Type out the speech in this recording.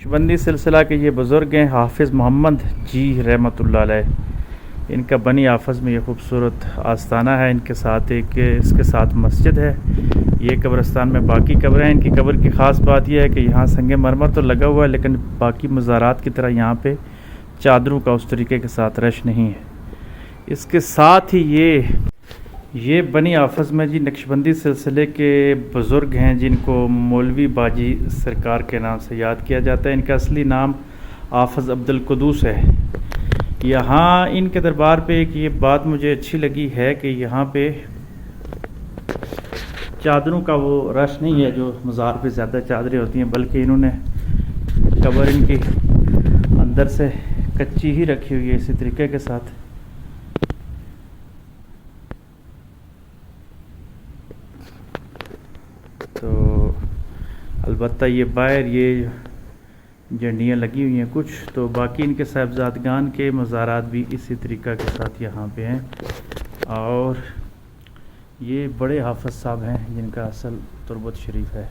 नक्शबंदी सिलसिला के ये बुज़ुर्ग हैं हाफिज़ मोहम्मद जी रहमतुल्लाह अलैह। इनका बनी आफज़ में ये खूबसूरत आस्ताना है। इनके साथ इसके साथ मस्जिद है। ये कब्रिस्तान में बाकी कब्रें हैं। इनकी कब्र की ख़ास बात यह है कि यहाँ संग मरमर तो लगा हुआ है, लेकिन बाकी मज़ारात की तरह यहाँ पे चादरों का उस तरीके के साथ रश नहीं है। इसके साथ ही ये बनी आफज़ में जी नक्शबंदी सिलसिले के बुज़ुर्ग हैं जिनको मौलवी बाजी सरकार के नाम से याद किया जाता है। इनका असली नाम आफज़ अब्दुल कुदूस है। यहाँ इनके दरबार पे एक ये बात मुझे अच्छी लगी है कि यहाँ पे चादरों का वो रश नहीं है जो मज़ार पे ज़्यादा चादरें होती हैं, बल्कि इन्होंने कब्र इनकी अंदर से कच्ची ही रखी हुई है इसी तरीके के साथ। तो अलबत्ता ये बाहर ये झंडियाँ लगी हुई हैं कुछ, तो बाकी इनके साहिबजादगान के मज़ारात भी इसी तरीक़ा के साथ यहाँ पे हैं। और ये बड़े हाफ़िज़ साहब हैं जिनका असल तुर्बत शरीफ है।